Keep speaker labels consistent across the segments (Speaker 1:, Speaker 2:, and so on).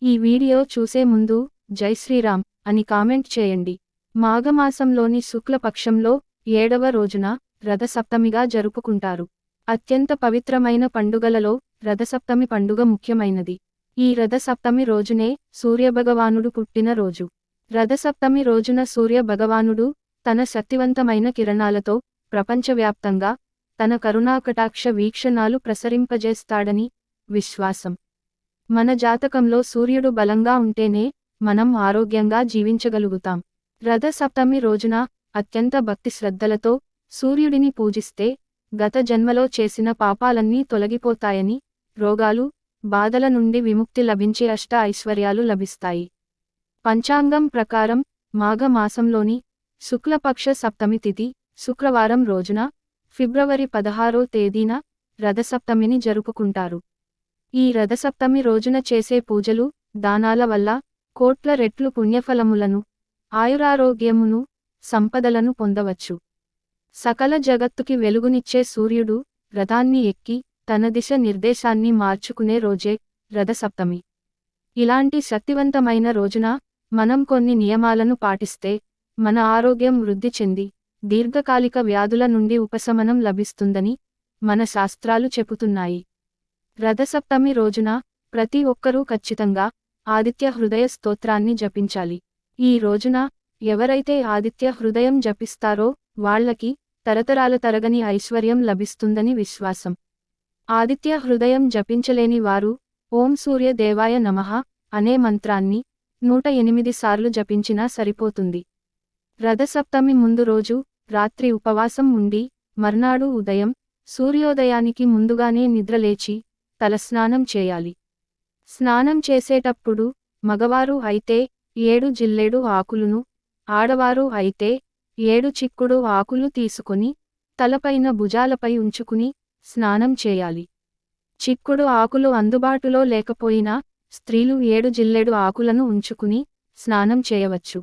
Speaker 1: ఈ వీడియో చూసే ముందు జై శ్రీరామ్ అని కామెంట్ చేయండి. మాఘమాసంలోని శుక్లపక్షంలో 7వ రోజున రథసప్తమిగా జరుపుకుంటారు. అత్యంత పవిత్రమైన పండుగలలో రథసప్తమి పండుగ ముఖ్యమైనది. ఈ రథసప్తమి రోజునే సూర్యభగవానుడు పుట్టిన రోజు. రథసప్తమి రోజున సూర్యభగవానుడు తన శక్తివంతమైన కిరణాలతో ప్రపంచవ్యాప్తంగా తన కరుణాకటాక్ష వీక్షణాలు ప్రసరింపజేస్తాడని విశ్వాసం. మన జాతకంలో సూర్యుడు బలంగా ఉంటేనే మనం ఆరోగ్యంగా జీవించగలుగుతాం. రథసప్తమి రోజున అత్యంత భక్తి శ్రద్ధలతో సూర్యుడిని పూజిస్తే గత జన్మలో చేసిన పాపాలన్నీ తొలగిపోతాయని, రోగాలు, బాధల నుండి విముక్తి లభించి అష్ట ఐశ్వర్యాలు లభిస్తాయి. పంచాంగం ప్రకారం మాఘ మాసంలోని శుక్లపక్ష సప్తమి తిథి శుక్రవారం రోజున ఫిబ్రవరి 16వ తేదీన రథసప్తమిని జరుపుకుంటారు. ఈ రథసప్తమి రోజున చేసే పూజలు, దానాల వల్ల కోట్ల రెట్లు పుణ్యఫలములను, ఆయురారోగ్యమును, సంపదలను పొందవచ్చు. సకల జగత్తుకి వెలుగునిచ్చే సూర్యుడు రథాన్ని ఎక్కి తన దిశ నిర్దేశాన్ని మార్చుకునే రోజే రథసప్తమి. ఇలాంటి శక్తివంతమైన రోజున మనం కొన్ని నియమాలను పాటిస్తే మన ఆరోగ్యం వృద్ధి చెంది దీర్ఘకాలిక వ్యాధుల నుండి ఉపశమనం లభిస్తుందని మన శాస్త్రాలు చెబుతున్నాయి. రథసప్తమి రోజున ప్రతి ఒక్కరూ ఖచ్చితంగా ఆదిత్య హృదయ స్తోత్రాన్ని జపించాలి. ఈ రోజున ఎవరైతే ఆదిత్య హృదయం జపిస్తారో వాళ్లకి తరతరాల తరగని ఐశ్వర్యం లభిస్తుందని విశ్వాసం. ఆదిత్య హృదయం జపించలేని వారు ఓం సూర్య దేవాయ నమః అనే మంత్రాన్ని 108 సార్లు జపించినా సరిపోతుంది. రథసప్తమి ముందు రోజు రాత్రి ఉపవాసం ఉండి మర్నాడు ఉదయం సూర్యోదయానికి ముందుగానే నిద్రలేచి తలస్నానం చేయాలి. స్నానం చేసేటప్పుడు మగవారు అయితే 7 జిల్లేడు ఆకులను, ఆడవారు అయితే 7 చిక్కుడు ఆకులు తీసుకొని తలపైన భుజాలపై ఉంచుకుని స్నానం చేయాలి. చిక్కుడు ఆకులు అందుబాటులో లేకపోయినా స్త్రీలు 7 జిల్లేడు ఆకులను ఉంచుకుని స్నానం చేయవచ్చు.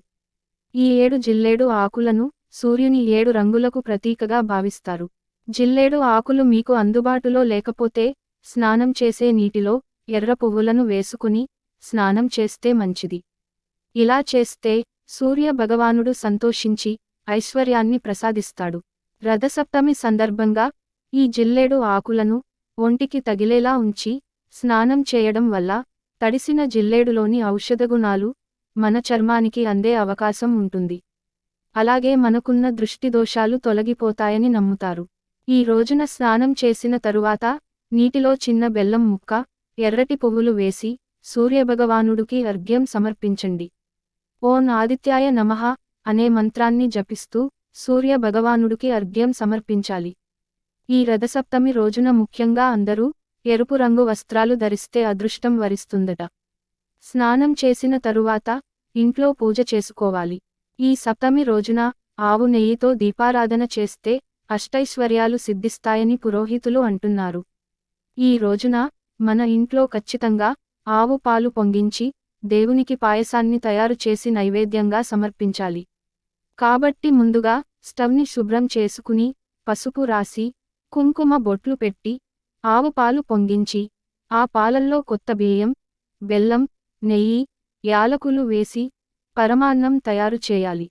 Speaker 1: ఈ 7 జిల్లేడు ఆకులను సూర్యుని 7 రంగులకు ప్రతీకగా భావిస్తారు. జిల్లేడు ఆకులు మీకు అందుబాటులో లేకపోతే స్నానం చేసే నీటిలో ఎర్ర పువ్వులను వేసుకుని స్నానం చేస్తే మంచిది. ఇలా చేస్తే సూర్య భగవానుడు సంతోషించి ఐశ్వర్యాన్ని ప్రసాదిస్తాడు. రథసప్తమి సందర్భంగా ఈ జిల్లేడు ఆకులను ఒంటికి తగిలేలా ఉంచి స్నానం చేయడం వల్ల తడిసిన జిల్లేడులోని ఔషధగుణాలు మన చర్మానికి అందే అవకాశం ఉంటుంది. అలాగే మనకున్న దృష్టిదోషాలు తొలగిపోతాయని నమ్ముతారు. ఈ రోజున స్నానం చేసిన తరువాత నీటిలో చిన్న బెల్లం ముక్క, ఎర్రటి పువ్వులు వేసి సూర్యభగవానుడికి అర్ఘ్యం సమర్పించండి. ఓం ఆదిత్యాయ నమః అనే మంత్రాన్ని జపిస్తూ సూర్య భగవానుడికి అర్ఘ్యం సమర్పించాలి. ఈ రథసప్తమి రోజున ముఖ్యంగా అందరూ ఎరుపు రంగు వస్త్రాలు ధరిస్తే అదృష్టం వరిస్తుందట. స్నానం చేసిన తరువాత ఇంట్లో పూజ చేసుకోవాలి. ఈ సప్తమి రోజున ఆవు నెయ్యితో దీపారాధన చేస్తే అష్టైశ్వర్యాలు సిద్ధిస్తాయని పురోహితులు అంటున్నారు. ఈ రోజున మన ఇంట్లో ఖచ్చితంగా ఆవు పాలు పొంగించి దేవునికి పాయసాన్ని తయారు చేసి నైవేద్యంగా సమర్పించాలి. కాబట్టి ముందుగా స్టవ్ని శుభ్రం చేసుకుని పసుపు రాసి కుంకుమ బొట్లు పెట్టి ఆవు పాలు పొంగించి ఆ పాలల్లో కొత్త బియ్యం, బెల్లం, నెయ్యి, యాలకులు వేసి పరమాన్నం తయారు చేయాలి.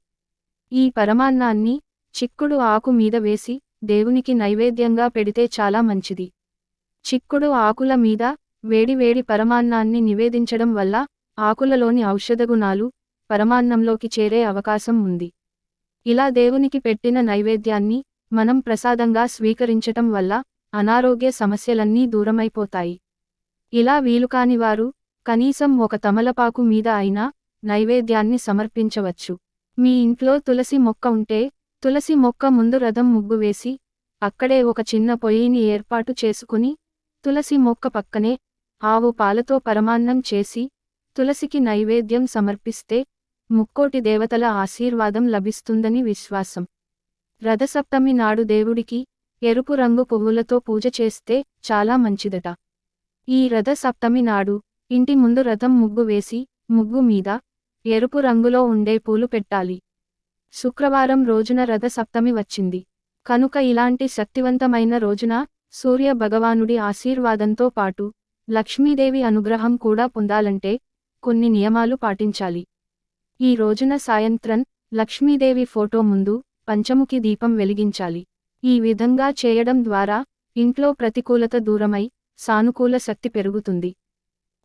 Speaker 1: ఈ పరమాన్నాన్ని చిక్కుడు ఆకు మీద వేసి దేవునికి నైవేద్యంగా పెడితే చాలా మంచిది. చిక్కుడు ఆకుల మీద వేడివేడి పరమాన్నాన్ని నివేదించడం వల్ల ఆకులలోని ఔషధగుణాలు పరమాన్నంలోకి చేరే అవకాశం ఉంది. ఇలా దేవునికి పెట్టిన నైవేద్యాన్ని మనం ప్రసాదంగా స్వీకరించటం వల్ల అనారోగ్య సమస్యలన్నీ దూరమైపోతాయి. ఇలా వీలుకాని వారు కనీసం ఒక తమలపాకు మీద అయినా నైవేద్యాన్ని సమర్పించవచ్చు. మీ ఇంట్లో తులసి మొక్క ఉంటే తులసి మొక్క ముందు రథం ముగ్గు వేసి అక్కడే ఒక చిన్న పొయ్యిని ఏర్పాటు చేసుకుని తులసి మొక్క పక్కనే ఆవు పాలతో పరమాన్నం చేసి తులసికి నైవేద్యం సమర్పిస్తే ముక్కోటి దేవతల ఆశీర్వాదం లభిస్తుందని విశ్వాసం. రథసప్తమి నాడు దేవుడికి ఎరుపు రంగు పువ్వులతో పూజ చేస్తే చాలా మంచిదట. ఈ రథసప్తమి నాడు ఇంటి ముందు రథం ముగ్గు వేసి ముగ్గు మీద ఎరుపు రంగులో ఉండే పూలు పెట్టాలి. శుక్రవారం రోజున రథసప్తమి వచ్చింది కనుక ఇలాంటి శక్తివంతమైన రోజున సూర్య భగవానుడి ఆశీర్వాదంతో పాటు లక్ష్మీదేవి అనుగ్రహం కూడా పొందాలంటే కొన్ని నియమాలు పాటించాలి. ఈ రోజున సాయంత్రం లక్ష్మీదేవి ఫోటో ముందు పంచముఖి దీపం వెలిగించాలి. ఈ విధంగా చేయడం ద్వారా ఇంట్లో ప్రతికూలత దూరమై సానుకూల శక్తి పెరుగుతుంది.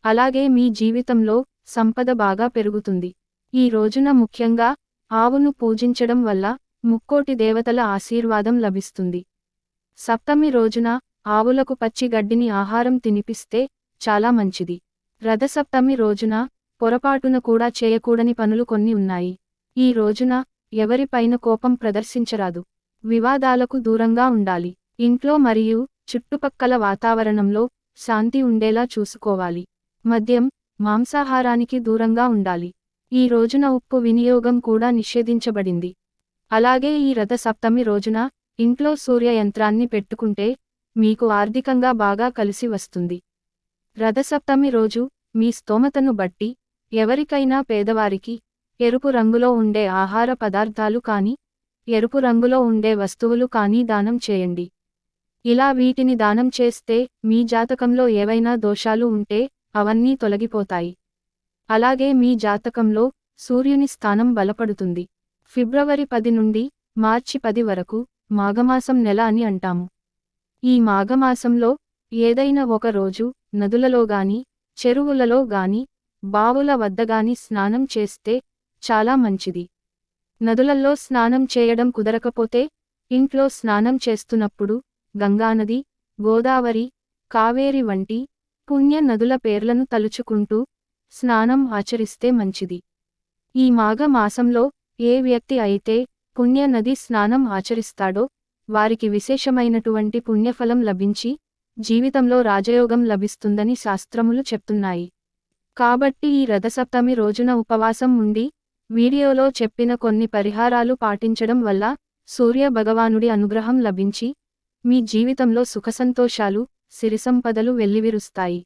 Speaker 1: అలాగే మీ జీవితంలో సంపద బాగా పెరుగుతుంది. ఈ రోజున ముఖ్యంగా ఆవును పూజించడం వల్ల ముక్కోటి దేవతల ఆశీర్వాదం లభిస్తుంది. సప్తమి రోజున ఆవులకు పచ్చి గడ్డిని ఆహారం తినిపిస్తే చాలా మంచిది. రథసప్తమి రోజున పొరపాటున కూడా చేయకూడని పనులు కొన్ని ఉన్నాయి. ఈ రోజున ఎవరిపైన కోపం ప్రదర్శించరాదు. వివాదాలకు దూరంగా ఉండాలి. ఇంట్లో మరియు చుట్టుపక్కల వాతావరణంలో శాంతి ఉండేలా చూసుకోవాలి. మద్యం, మాంసాహారానికి దూరంగా ఉండాలి. ఈ రోజున ఉప్పు వినియోగం కూడా నిషేధించబడింది. అలాగే ఈ రథ సప్తమి రోజున ఇంట్లో సూర్య యంత్రాన్ని పెట్టుకుంటే మీకు ఆర్థికంగా బాగా కలిసి వస్తుంది. రథసప్తమి రోజు మీ స్తోమతను బట్టి ఎవరికైనా పేదవారికి ఎరుపు రంగులో ఉండే ఆహార పదార్థాలు కానీ ఎరుపు రంగులో ఉండే వస్తువులు కానీ దానం చేయండి. ఇలా వీటిని దానం చేస్తే మీ జాతకంలో ఏవైనా దోషాలు ఉంటే అవన్నీ తొలగిపోతాయి. అలాగే మీ జాతకంలో సూర్యుని స్థానం బలపడుతుంది. ఫిబ్రవరి 10 నుండి మార్చి 10 వరకు మాఘమాసం నెల అని అంటాము. ఈ మాఘమాసంలో ఏదైనా ఒక రోజు నదులలో గాని, చెరువులలో గాని, బావుల వద్ద గాని స్నానం చేస్తే చాలా మంచిది. నదులల్లో స్నానం చేయడం కుదరకపోతే ఇంట్లో స్నానం చేస్తున్నప్పుడు గంగానది, గోదావరి, కావేరి వంటి పుణ్య నదుల పేర్లను తలుచుకుంటూ స్నానం ఆచరిస్తే మంచిది. ఈ మాఘ మాసంలో ఏ వ్యక్తి అయితే పుణ్య నది స్నానం ఆచరిస్తాడో వారికి విశేషమైనటువంటి పుణ్యఫలం లభించి జీవితంలో రాజయోగం లభిస్తుందని శాస్త్రములు చెప్తున్నాయి. కాబట్టి ఈ రథసప్తమి రోజున ఉపవాసం ఉండి వీడియోలో చెప్పిన కొన్ని పరిహారాలు పాటించడం వల్ల సూర్య భగవానుడి అనుగ్రహం లభించి మీ జీవితంలో సుఖసంతోషాలు, సిరిసంపదలు వెల్లివిరుస్తాయి.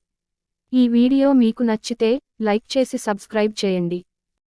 Speaker 1: ఈ వీడియో మీకు నచ్చితే లైక్ చేసి సబ్స్క్రైబ్ చేయండి.